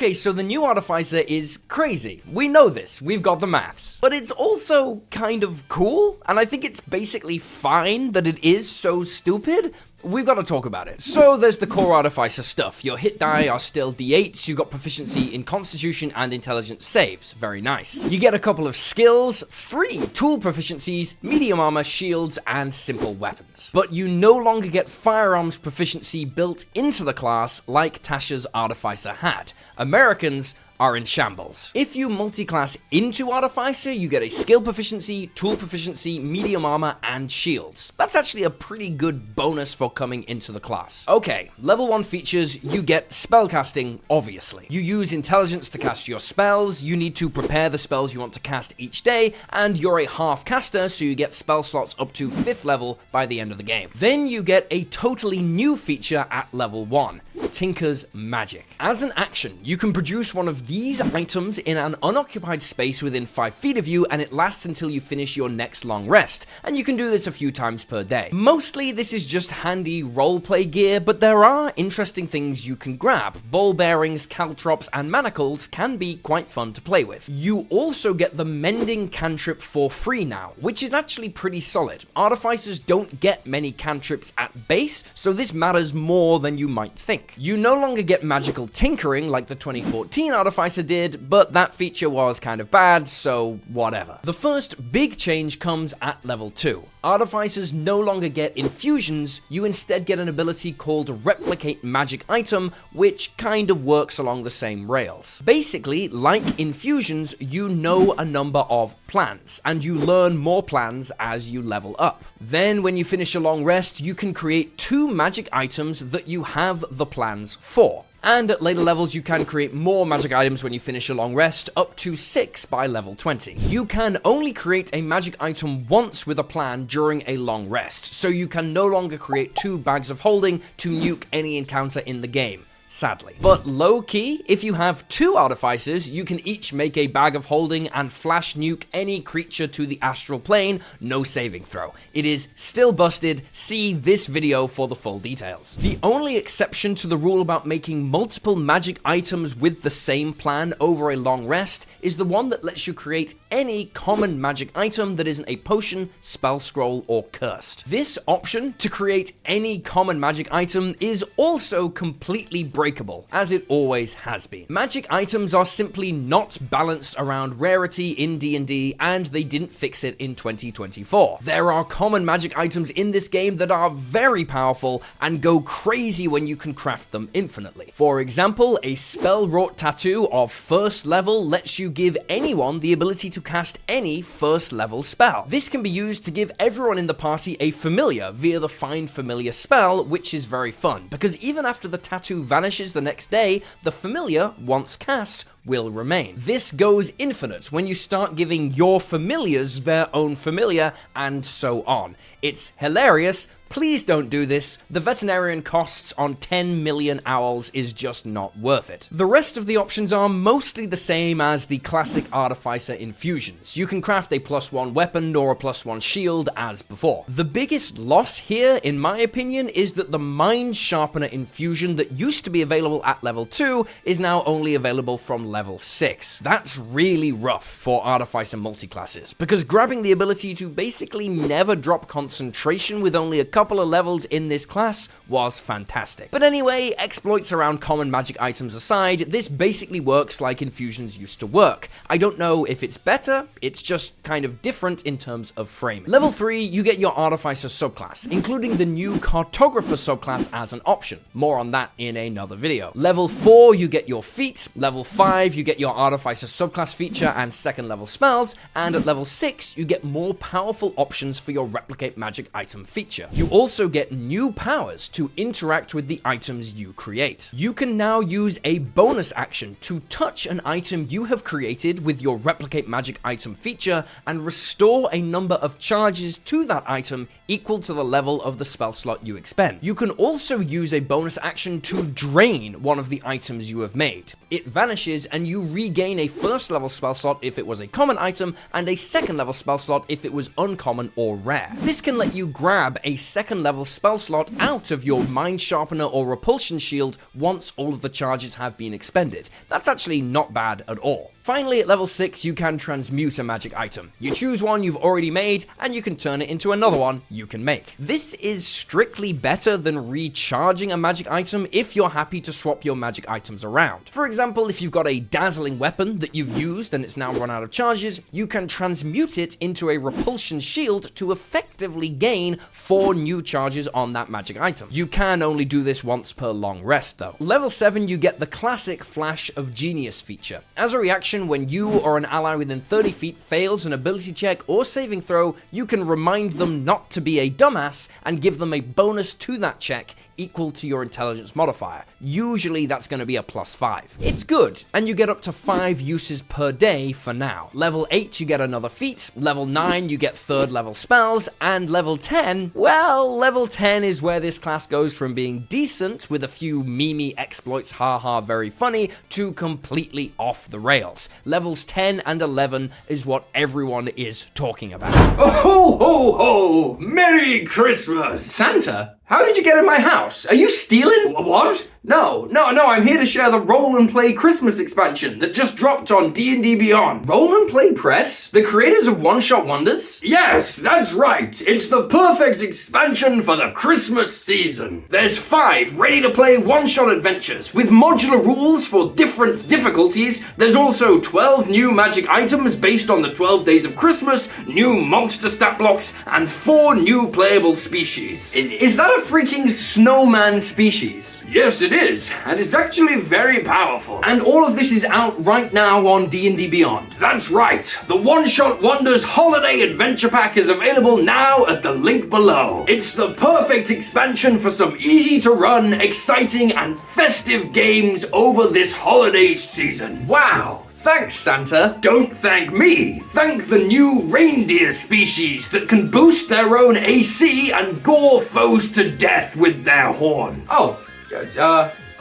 Okay, so the new Artificer is crazy. We know this, we've got the maths. But it's also kind of cool, and I think it's basically fine that it is so stupid. We've got to talk about it. So there's the core Artificer stuff. Your hit die are still d8s, you got proficiency in Constitution and Intelligence saves. Very nice. You get a couple of skills, 3 tool proficiencies, medium armor, shields, and simple weapons. But you no longer get firearms proficiency built into the class like Tasha's Artificer had. Americans are in shambles. If you multi-class into Artificer, you get a skill proficiency, tool proficiency, medium armor, and shields. That's actually a pretty good bonus for coming into the class. Okay, level 1 features, you get spellcasting, obviously. You use intelligence to cast your spells, you need to prepare the spells you want to cast each day, and you're a half caster, so you get spell slots up to 5th level by the end of the game. Then you get a totally new feature at level 1, Tinker's Magic. As an action, you can produce one of these items in an unoccupied space within 5 feet of you, and it lasts until you finish your next long rest, and you can do this a few times per day. Mostly this is just handy roleplay gear, but there are interesting things you can grab. Ball bearings, caltrops, and manacles can be quite fun to play with. You also get the mending cantrip for free now, which is actually pretty solid. Artificers don't get many cantrips at base, so this matters more than you might think. You no longer get magical tinkering like the 2014 Artificer did, but that feature was kind of bad, so whatever. The first big change comes at level 2. Artificers no longer get infusions, you instead get an ability called Replicate Magic Item, which kind of works along the same rails. Basically, like infusions, you know a number of plans, and you learn more plans as you level up. Then, when you finish a long rest, you can create 2 magic items that you have the plans for. And at later levels, you can create more magic items when you finish a long rest, up to 6 by level 20. You can only create a magic item once with a plan during a long rest, so you can no longer create 2 bags of holding to nuke any encounter in the game. Sadly. But low-key, if you have 2 Artificers, you can each make a bag of holding and flash nuke any creature to the astral plane, no saving throw. It is still busted, see this video for the full details. The only exception to the rule about making multiple magic items with the same plan over a long rest is the one that lets you create any common magic item that isn't a potion, spell scroll, or cursed. This option to create any common magic item is also completely breakable, as it always has been. Magic items are simply not balanced around rarity in D&D, and they didn't fix it in 2024. There are common magic items in this game that are very powerful and go crazy when you can craft them infinitely. For example, a spell-wrought tattoo of 1st level lets you give anyone the ability to cast any 1st level spell. This can be used to give everyone in the party a familiar via the Find Familiar spell, which is very fun, because even after the tattoo vanishes the next day, the familiar, once cast, will remain. This goes infinite when you start giving your familiars their own familiar, and so on. It's hilarious. Please don't do this. The veterinarian costs on 10 million owls is just not worth it. The rest of the options are mostly the same as the classic Artificer infusions. You can craft a +1 weapon or a +1 shield as before. The biggest loss here, in my opinion, is that the Mind Sharpener infusion that used to be available at level 2 is now only available from level 6. That's really rough for Artificer multiclasses, because grabbing the ability to basically never drop concentration with only a couple of levels in this class was fantastic. But anyway, exploits around common magic items aside, this basically works like infusions used to work. I don't know if it's better, it's just kind of different in terms of framing. Level 3, you get your Artificer subclass, including the new Cartographer subclass as an option. More on that in another video. Level 4, you get your feat. Level 5, you get your Artificer subclass feature and 2nd level spells, and at level 6, you get more powerful options for your Replicate Magic Item feature. You also get new powers to interact with the items you create. You can now use a bonus action to touch an item you have created with your Replicate Magic Item feature and restore a number of charges to that item equal to the level of the spell slot you expend. You can also use a bonus action to drain one of the items you have made. It vanishes and you regain a first level spell slot if it was a common item, and a second level spell slot if it was uncommon or rare. This can let you grab a second level spell slot out of your Mind Sharpener or Repulsion Shield once all of the charges have been expended. That's actually not bad at all. Finally, at level 6, you can transmute a magic item. You choose one you've already made, and you can turn it into another one you can make. This is strictly better than recharging a magic item if you're happy to swap your magic items around. For example, if you've got a dazzling weapon that you've used and it's now run out of charges, you can transmute it into a repulsion shield to effectively gain 4 new charges on that magic item. You can only do this once per long rest though. Level 7, you get the classic Flash of Genius feature. As a reaction, when you or an ally within 30 feet fails an ability check or saving throw, you can remind them not to be a dumbass and give them a bonus to that check equal to your intelligence modifier. Usually that's going to be a +5. It's good, and you get up to 5 uses per day for now. Level 8, you get another feat. Level 9, you get 3rd level spells. And level 10, well, level 10 is where this class goes from being decent with a few meme exploits, haha, very funny, to completely off the rails. Levels 10 and 11 is what everyone is talking about. Oh, ho, ho, ho! Merry Christmas! Santa? How did you get in my house? Are you stealing? What? No, I'm here to share the Roll and Play Christmas expansion that just dropped on D&D Beyond. Roll and Play Press? The creators of One Shot Wonders? Yes, that's right. It's the perfect expansion for the Christmas season. There's 5 ready-to-play one-shot adventures with modular rules for different difficulties. There's also 12 new magic items based on the 12 days of Christmas, new monster stat blocks, and 4 new playable species. Is that a freaking snowman species? Yes, it is, and it's actually very powerful. And all of this is out right now on D&D Beyond. That's right. The One Shot Wonders Holiday Adventure Pack is available now at the link below. It's the perfect expansion for some easy to run, exciting, and festive games over this holiday season. Wow. Thanks, Santa. Don't thank me. Thank the new reindeer species that can boost their own AC and gore foes to death with their horns. Oh,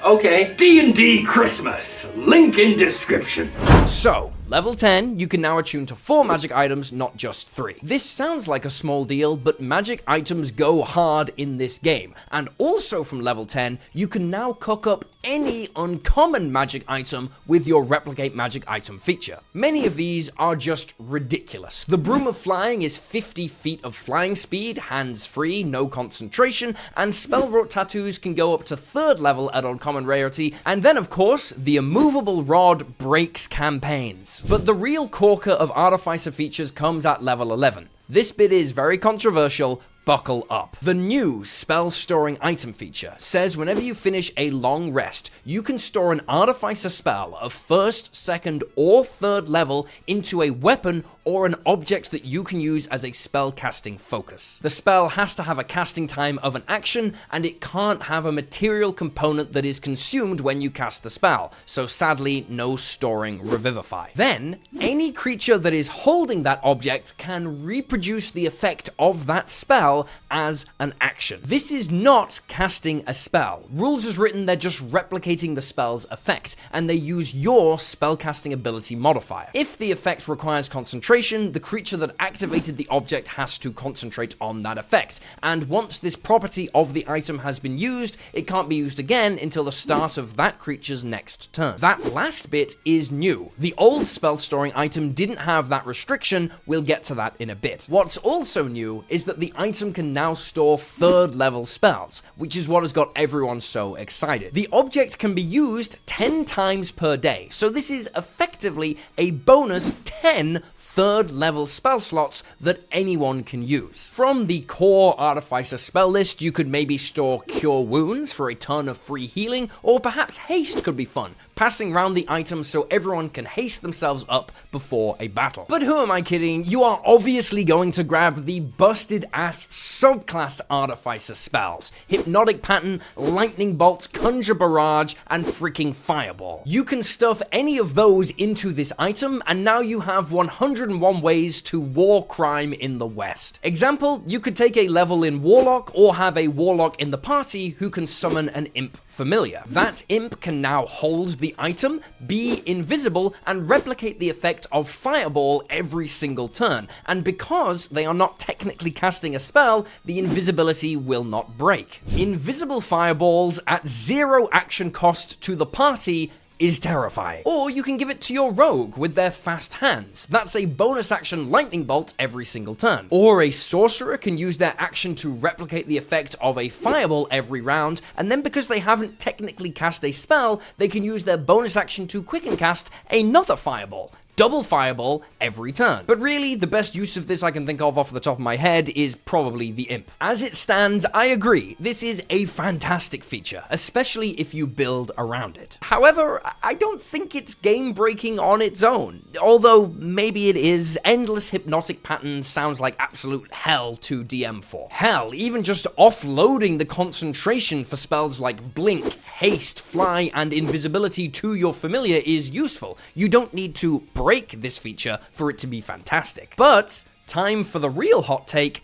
okay. D&D Christmas. Link in description. So, level 10, you can now attune to 4 magic items, not just 3. This sounds like a small deal, but magic items go hard in this game. And also from level 10, you can now cook up any uncommon magic item with your replicate magic item feature. Many of these are just ridiculous. The Broom of Flying is 50 feet of flying speed, hands-free, no concentration, and spell-wrought tattoos can go up to 3rd level at uncommon rarity, and then of course, the immovable rod breaks campaigns. But the real corker of Artificer features comes at level 11. This bit is very controversial. Buckle up. The new spell storing item feature says whenever you finish a long rest, you can store an Artificer spell of 1st, 2nd, or 3rd level into a weapon or an object that you can use as a spell casting focus. The spell has to have a casting time of an action, and it can't have a material component that is consumed when you cast the spell, so sadly, no storing Revivify. Then, any creature that is holding that object can reproduce the effect of that spell as an action. This is not casting a spell. Rules as written, they're just replicating the spell's effect, and they use your spellcasting ability modifier. If the effect requires concentration, the creature that activated the object has to concentrate on that effect, and once this property of the item has been used, it can't be used again until the start of that creature's next turn. That last bit is new. The old spell storing item didn't have that restriction. We'll get to that in a bit. What's also new is that the item can now store 3rd level spells, which is what has got everyone so excited. The object can be used 10 times per day, so this is effectively a bonus 10 3rd level spell slots that anyone can use. From the core Artificer spell list, you could maybe store Cure Wounds for a ton of free healing, or perhaps Haste could be fun, passing around the item so everyone can haste themselves up before a battle. But who am I kidding? You are obviously going to grab the busted ass subclass Artificer spells: Hypnotic Pattern, Lightning Bolt, Conjure Barrage, and freaking Fireball. You can stuff any of those into this item, and now you have 101 ways to war crime in the West. Example, you could take a level in Warlock, or have a Warlock in the party who can summon an Imp familiar. That imp can now hold the item, be invisible, and replicate the effect of Fireball every single turn, and because they are not technically casting a spell, the invisibility will not break. Invisible fireballs at 0 action cost to the party is terrifying. Or you can give it to your rogue with their fast hands. That's a bonus action lightning bolt every single turn. Or a sorcerer can use their action to replicate the effect of a fireball every round, and then because they haven't technically cast a spell, they can use their bonus action to quicken cast another fireball. Double fireball every turn. But really, the best use of this I can think of off the top of my head is probably the imp. As it stands, I agree, this is a fantastic feature, especially if you build around it. However, I don't think it's game-breaking on its own. Although, maybe it is. Endless hypnotic patterns sounds like absolute hell to DM for. Hell, even just offloading the concentration for spells like blink, haste, fly, and invisibility to your familiar is useful. You don't need to break this feature for it to be fantastic. But time for the real hot take.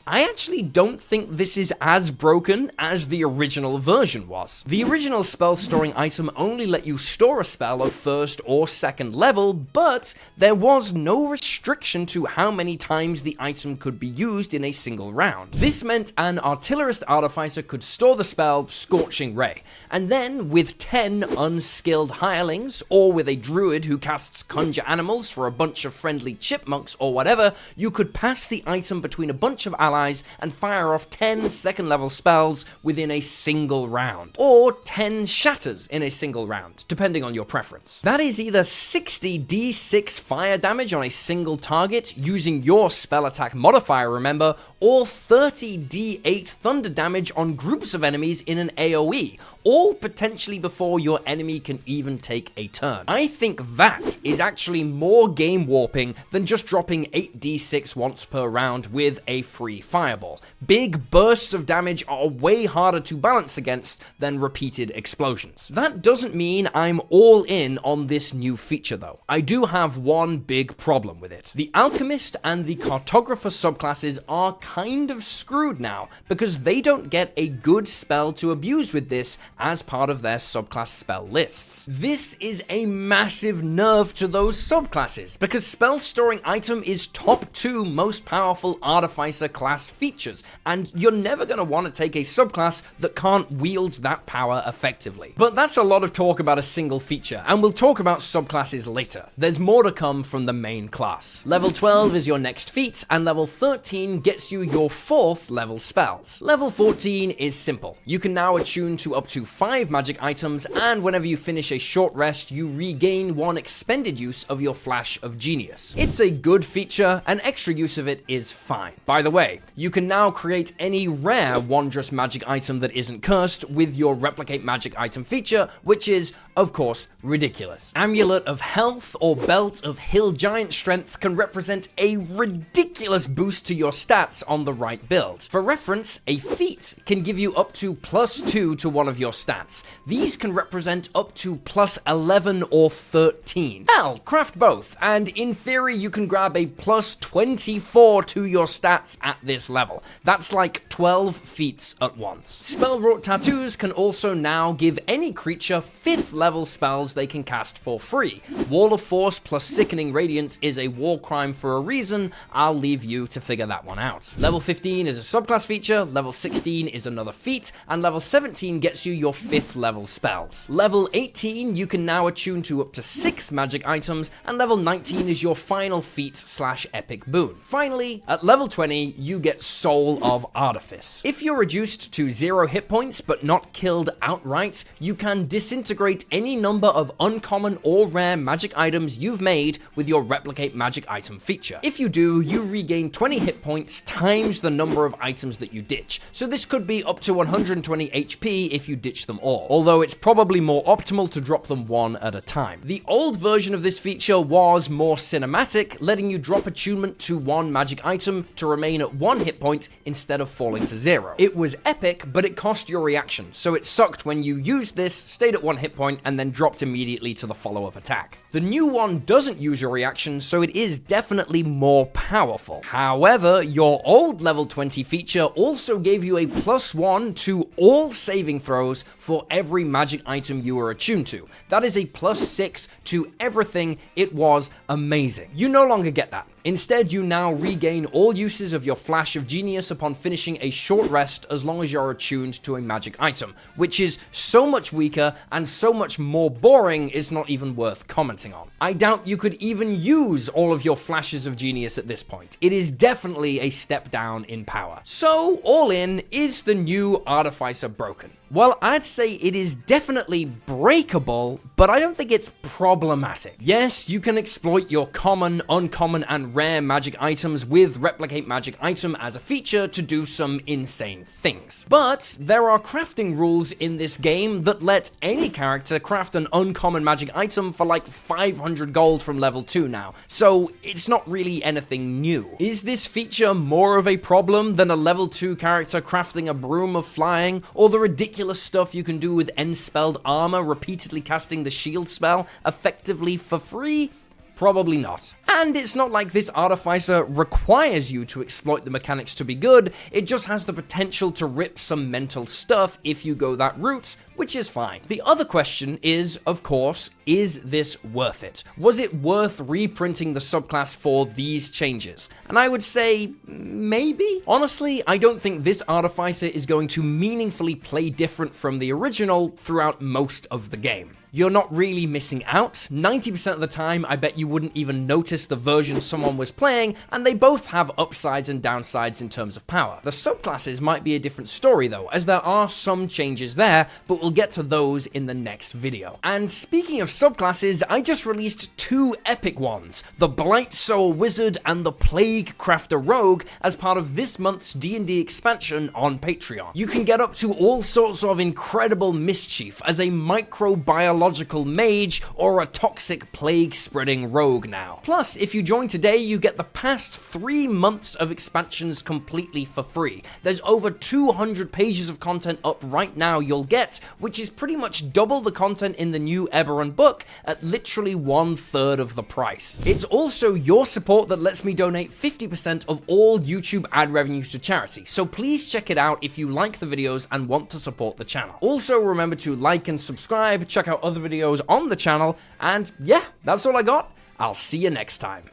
I actually don't think this is as broken as the original version was. The original spell storing item only let you store a spell of 1st or 2nd level, but there was no restriction to how many times the item could be used in a single round. This meant an artillerist artificer could store the spell Scorching Ray, and then with 10 unskilled hirelings, or with a druid who casts conjure animals for a bunch of friendly chipmunks or whatever, you could pass the item between a bunch of allies and fire off 10 2nd level spells within a single round, or 10 shatters in a single round, depending on your preference. That is either 60 d6 fire damage on a single target using your spell attack modifier, remember, or 30 d8 thunder damage on groups of enemies in an AoE, all potentially before your enemy can even take a turn. I think that is actually more game warping than just dropping 8d6 once per round with a free fireball. Big bursts of damage are way harder to balance against than repeated explosions. That doesn't mean I'm all in on this new feature though. I do have one big problem with it. The Alchemist and the Cartographer subclasses are kind of screwed now because they don't get a good spell to abuse with this as part of their subclass spell lists. This is a massive nerve to those subclasses because spell storing item is top 2 most powerful Artificer class features, and you're never going to want to take a subclass that can't wield that power effectively. But that's a lot of talk about a single feature, and we'll talk about subclasses later. There's more to come from the main class. Level 12 is your next feat, and level 13 gets you your 4th level spells. Level 14 is simple. You can now attune to up to 5 magic items, and whenever you finish a short rest, you regain 1 expended use of your Flash of Genius. It's a good feature, and extra use of it is fine. By the way, you can now create any rare wondrous magic item that isn't cursed with your replicate magic item feature, which is, of course, ridiculous. Amulet of Health or Belt of Hill Giant Strength can represent a ridiculous boost to your stats on the right build. For reference, a feat can give you up to +2 to one of your stats. These can represent up to +11 or 13. Hell, craft both, and in theory you can grab a +24 to your stats at this level. That's like 12 feats at once. Spell-wrought tattoos can also now give any creature 5th level spells they can cast for free. Wall of Force plus Sickening Radiance is a war crime for a reason. I'll leave you to figure that one out. Level 15 is a subclass feature, level 16 is another feat, and level 17 gets you your 5th level spells. Level 18 you can now attune to up to 6 magic items, and level 19 is your final feat / epic boon. Finally, at level 20 you get Soul of Artifice. If you're reduced to 0 hit points but not killed outright, you can disintegrate any number of uncommon or rare magic items you've made with your replicate magic item feature. If you do, you regain 20 hit points times the number of items that you ditch, so this could be up to 120 HP if you ditch them all, although it's probably more optimal to drop them one at a time. The old version of this feature was more cinematic, letting you drop attunement to 1 magic item to remain at 1 hit point instead of falling to 0. It was epic, but it cost your reaction, so it sucked when you used this, stayed at 1 hit point, and then dropped immediately to the follow-up attack. The new one doesn't use your reaction, so it is definitely more powerful. However, your old level 20 feature also gave you a +1 to all saving throws for every magic item you were attuned to. That is a +6 to everything. It was amazing. You no longer get that. Instead, you now regain all uses of your Flash of Genius upon finishing a short rest as long as you're attuned to a magic item, which is so much weaker and so much more boring it's not even worth commenting on. I doubt you could even use all of your Flashes of Genius at this point. It is definitely a step down in power. So, all in, is the new Artificer broken? Well, I'd say it is definitely breakable, but I don't think it's problematic. Yes, you can exploit your common, uncommon, and rare magic items with Replicate Magic Item as a feature to do some insane things. But there are crafting rules in this game that let any character craft an uncommon magic item for like 500 gold from level 2 now, so it's not really anything new. Is this feature more of a problem than a level 2 character crafting a broom of flying, or the ridiculous stuff you can do with Enspelled Armor, repeatedly casting the shield spell effectively for free? Probably not. And it's not like this Artificer requires you to exploit the mechanics to be good, it just has the potential to rip some mental stuff if you go that route, which is fine. The other question is, of course, is this worth it? Was it worth reprinting the subclass for these changes? And I would say, maybe? Honestly, I don't think this Artificer is going to meaningfully play different from the original throughout most of the game. You're not really missing out. 90% of the time, I bet you wouldn't even notice the version someone was playing, and they both have upsides and downsides in terms of power. The subclasses might be a different story though, as there are some changes there, but we'll get to those in the next video. And speaking of subclasses, I just released 2 epic ones, the Blight Soul Wizard and the Plague Crafter Rogue, as part of this month's D&D expansion on Patreon. You can get up to all sorts of incredible mischief as a microbiological mage or a toxic plague-spreading rogue now. Plus, if you join today, you get the past 3 months of expansions completely for free. There's over 200 pages of content up right now you'll get, which is pretty much double the content in the new Eberron book at literally 1/3 of the price. It's also your support that lets me donate 50% of all YouTube ad revenues to charity, so please check it out if you like the videos and want to support the channel. Also, remember to like and subscribe, check out other videos on the channel, and yeah, that's all I got. I'll see you next time.